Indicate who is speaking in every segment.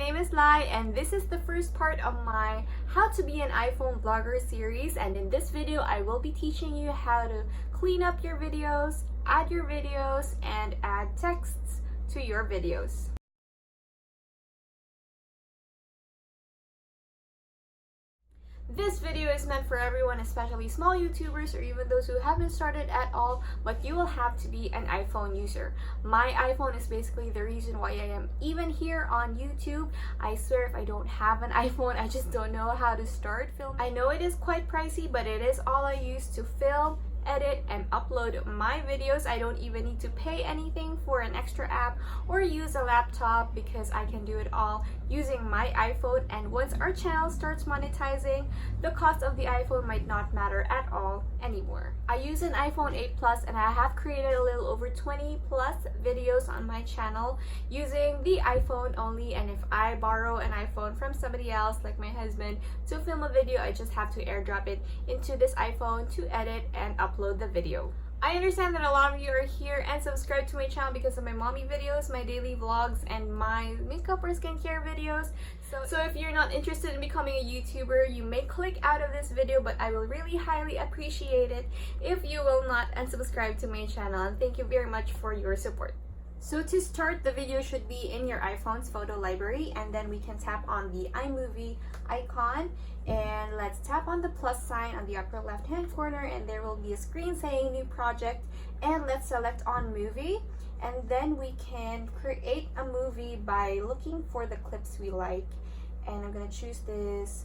Speaker 1: name is Layy, and this is the first part of my How to Be an iPhone Vlogger series. And in this video, I will be teaching you how to clean up your videos, add your videos, and add texts to your videos. This video is meant for everyone, especially small YouTubers or even those who haven't started at all, but you will have to be an iPhone user. My iPhone is basically the reason why I am even here on YouTube. I swear if I don't have an iPhone, I just don't know how to start filming. I know it is quite pricey, but it is all I use to film, edit, and upload my videos. I don't even need to pay anything for an extra app or use a laptop because I can do it all using my iPhone. And once our channel starts monetizing, the cost of the iPhone might not matter at all anymore. I use an iPhone 8 Plus and I have created a little over 20 plus videos on my channel using the iPhone only. And if I borrow an iPhone from somebody else, like my husband, to film a video, I just have to airdrop it into this iPhone to edit and upload the video. I understand that a lot of you are here and subscribe to my channel because of my mommy videos, my daily vlogs, and my makeup or skincare videos. So if you're not interested in becoming a YouTuber, you may click out of this video, but I will really highly appreciate it if you will not unsubscribe to my channel. And thank you very much for your support. So to start, the video should be in your iPhone's photo library, and then we can tap on the iMOVIE icon, and let's tap on the plus sign on the upper left hand corner, and there will be a screen saying new project, and let's select on movie, and then we can create a movie by looking for the clips we like. And I'm gonna choose this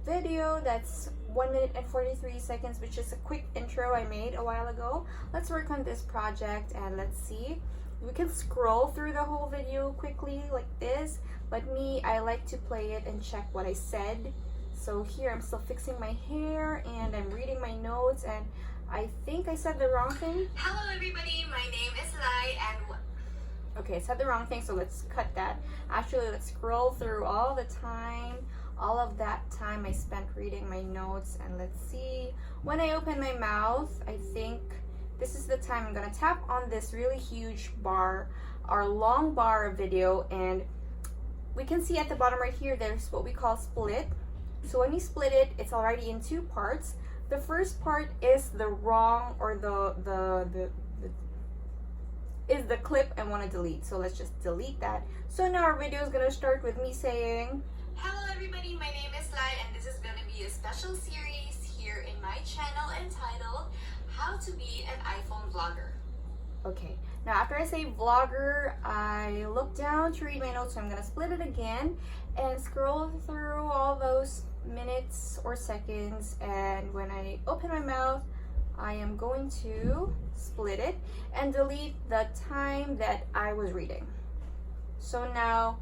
Speaker 1: video that's 1 minute and 43 seconds, which is a quick intro I made a while ago. Let's work on this project and let's see. We can scroll through the whole video quickly like this, but me, I like to play it and check what I said. So here I'm still fixing my hair and I'm reading my notes, and I think I said the wrong thing.
Speaker 2: Hello everybody, my name is Layy and
Speaker 1: okay, I said the wrong thing, so let's cut that. Actually, let's scroll through all the time, all of that time I spent reading my notes, and let's see. When I open my mouth, I think this is the time I'm gonna tap on this really huge bar, our long bar of video, and we can see at the bottom right here, there's what we call split. So when we split it, it's already in two parts. The first part is the wrong, or is the clip I want to delete. So let's just delete that. So now our video is gonna start with me saying,
Speaker 2: hello everybody, my name is Layy and this is gonna be a special series here in my channel entitled How to Be an iPhone Vlogger.
Speaker 1: Okay, now after I say vlogger, I look down to read my notes, so I'm gonna split it again and scroll through all those minutes or seconds, and when I open my mouth, I am going to split it and delete the time that I was reading. So now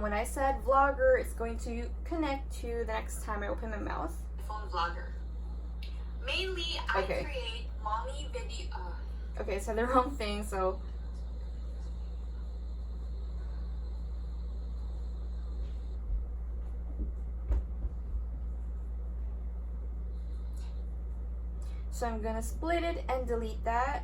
Speaker 1: when I said vlogger, it's going to connect to the next time I open my mouth.
Speaker 2: iPhone Vlogger. Mainly, I create mommy video.
Speaker 1: Okay, I said the wrong thing, so I'm gonna split it and delete that.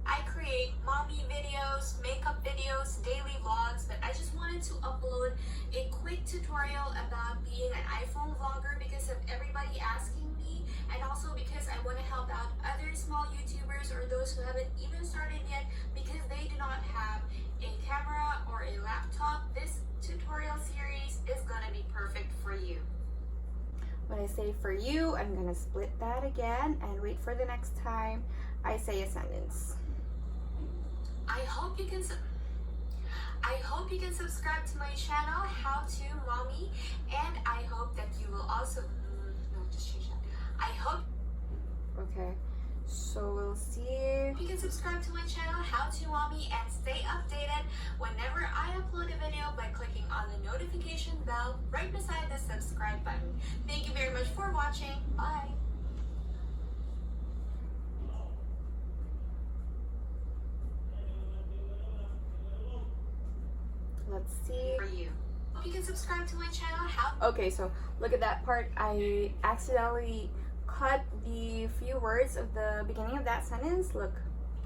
Speaker 2: I create mommy videos, makeup videos, daily vlogs, but I just wanted to upload a quick tutorial about being an iPhone vlogger because of everybody asking me, and also because I want to help out other small YouTubers or those who haven't even started yet because they do not have a camera or a laptop. This tutorial series is gonna be perfect for you.
Speaker 1: When I say for you, I'm gonna split that again and wait for the next time I say a sentence.
Speaker 2: I hope you can subscribe to my channel, How to Mommy, and I hope that you will also just change that. I hope
Speaker 1: so we'll see.
Speaker 2: You can subscribe to my channel, How to Mommy, and stay updated whenever I upload a video by clicking on the notification bell right beside the subscribe button. Thank you very much for watching. Bye.
Speaker 1: Let's see.
Speaker 2: For you. Hope you can subscribe to my channel.
Speaker 1: Okay, so look at that part. I accidentally cut the few words of the beginning of that sentence. Look.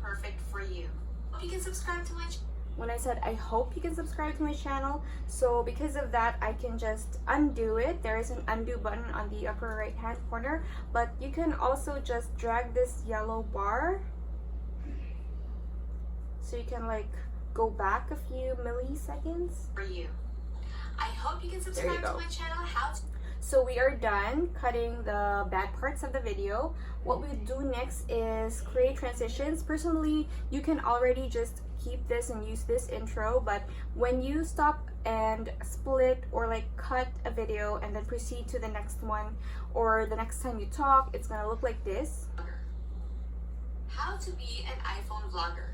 Speaker 2: Perfect for you. Hope you can subscribe to my channel.
Speaker 1: when I said I hope you can subscribe to my channel. So because of that, I can just undo it. There is an undo button on the upper right hand corner, but you can also just drag this yellow bar so you can like go back a few milliseconds.
Speaker 2: For you. I hope you can subscribe to my channel.
Speaker 1: So we are done cutting the bad parts of the video. What we do next is create transitions. Personally, you can already just keep this and use this intro, but when you stop and split or like cut a video and then proceed to the next one, or the next time you talk, it's gonna look like this.
Speaker 2: How to be an iPhone vlogger.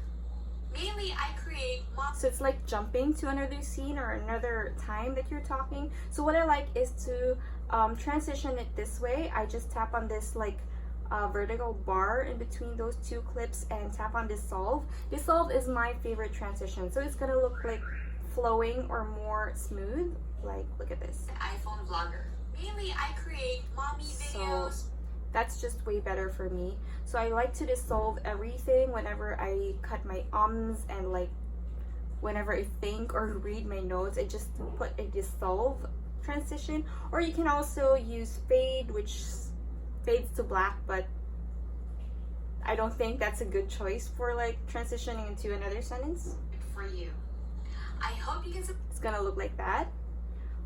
Speaker 2: Mainly, I create
Speaker 1: so it's like jumping to another scene or another time that you're talking. So what I like is to transition it this way. I just tap on this like vertical bar in between those two clips and tap on dissolve. Dissolve is my favorite transition, so it's gonna look like flowing or more smooth. Like, look at this.
Speaker 2: An iPhone vlogger. Mainly, I create mommy videos.
Speaker 1: So that's just way better for me. So I like to dissolve everything whenever I cut my ums, and like whenever I think or read my notes, I just put a dissolve transition. Or you can also use fade, which fades to black, but I don't think that's a good choice for like transitioning into another sentence.
Speaker 2: For you. I hope you can.
Speaker 1: It's gonna look like that.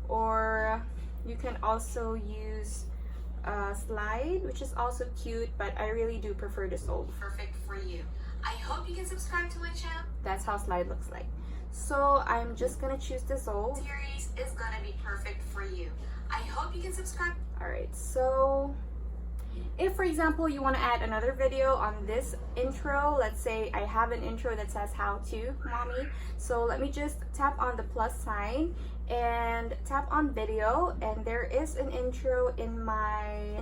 Speaker 1: Or you can also use slide, which is also cute, but I really do prefer dissolve.
Speaker 2: Perfect for you. I hope you can subscribe to my channel.
Speaker 1: That's how slide looks like. So I'm just gonna choose dissolve.
Speaker 2: Series is gonna be perfect for you. I hope you can subscribe.
Speaker 1: Alright, so if for example you want to add another video on this intro, let's say I have an intro that says how to mommy, so let me just tap on the plus sign and tap on video, and there is an intro in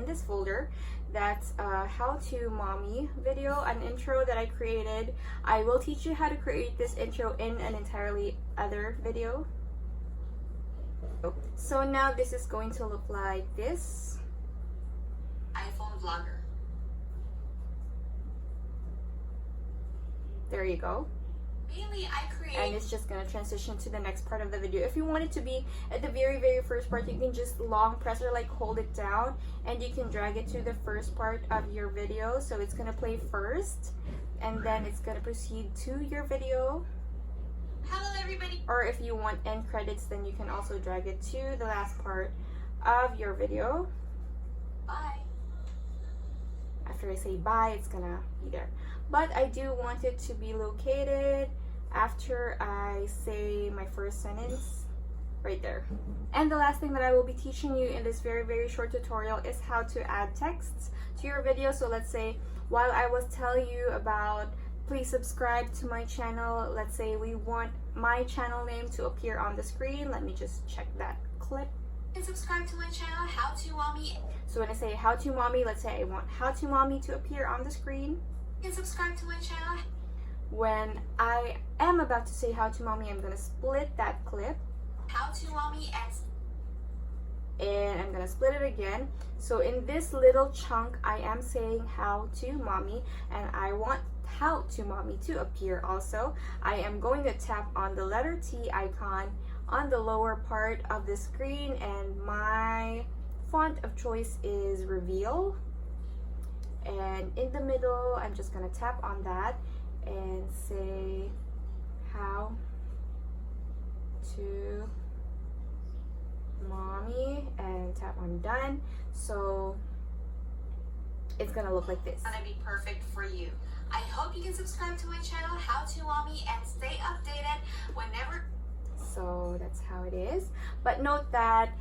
Speaker 1: this folder that's how to mommy video, an intro that I created. I will teach you how to create this intro in an entirely other video. So now this is going to look like this.
Speaker 2: iPhone vlogger.
Speaker 1: There you go.
Speaker 2: Mainly, I create.
Speaker 1: And it's just gonna transition to the next part of the video. If you want it to be at the very first part, you can just long press or like hold it down, and you can drag it to the first part of your video. So it's gonna play first, and then it's gonna proceed to your video.
Speaker 2: Hello everybody.
Speaker 1: Or if you want end credits, then you can also drag it to the last part of your video.
Speaker 2: Bye.
Speaker 1: After I say bye, it's gonna be there. But I do want it to be located after I say my first sentence, right there. And the last thing that I will be teaching you in this very short tutorial is how to add texts to your video. So let's say while I was telling you about please subscribe to my channel, let's say we want my channel name to appear on the screen. Let me just check that clip.
Speaker 2: And subscribe to my channel, How to Mommy.
Speaker 1: So when I say how to mommy, let's say I want how to mommy to appear on the screen.
Speaker 2: And subscribe to my channel.
Speaker 1: When I am about to say how to mommy, I'm gonna split that clip.
Speaker 2: How to Mommy
Speaker 1: and I'm gonna split it again. So in this little chunk, I am saying how to mommy, and I want how to mommy to appear also. I am going to tap on the letter T icon on the lower part of the screen, and my font of choice is Reveal. And in the middle, I'm just gonna tap on that and say how to mommy and tap on done. So it's gonna look like this.
Speaker 2: It's gonna be perfect for you. I hope you can subscribe to my channel, How to Mommy, and stay updated whenever.
Speaker 1: So that's how it is. But note that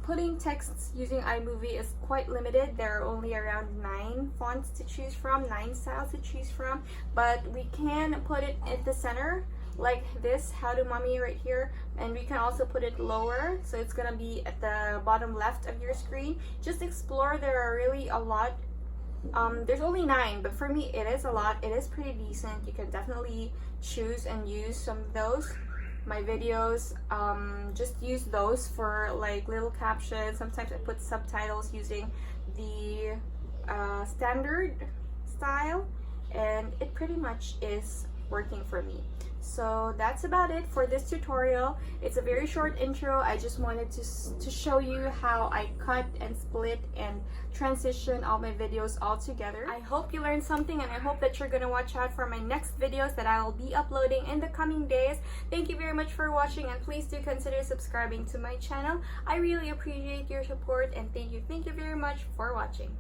Speaker 1: putting texts using iMOVIE is quite limited. There are only around 9 fonts to choose from, 9 styles to choose from, but we can put it at the center like this, how to mommy right here, and we can also put it lower, so it's gonna be at the bottom left of your screen. Just explore. There are really a lot. There's only 9, but for me it is a lot. It is pretty decent. You can definitely choose and use some of those. My videos, just use those for like little captions. Sometimes I put subtitles using the standard style, and it pretty much is working for me. So that's about it for this tutorial. It's a very short intro. I just wanted to show you how I cut and split and transition all my videos all together. I hope you learned something, and I hope that you're gonna watch out for my next videos that I will be uploading in the coming days. Thank you very much for watching, and please do consider subscribing to my channel. I really appreciate your support, and thank you very much for watching.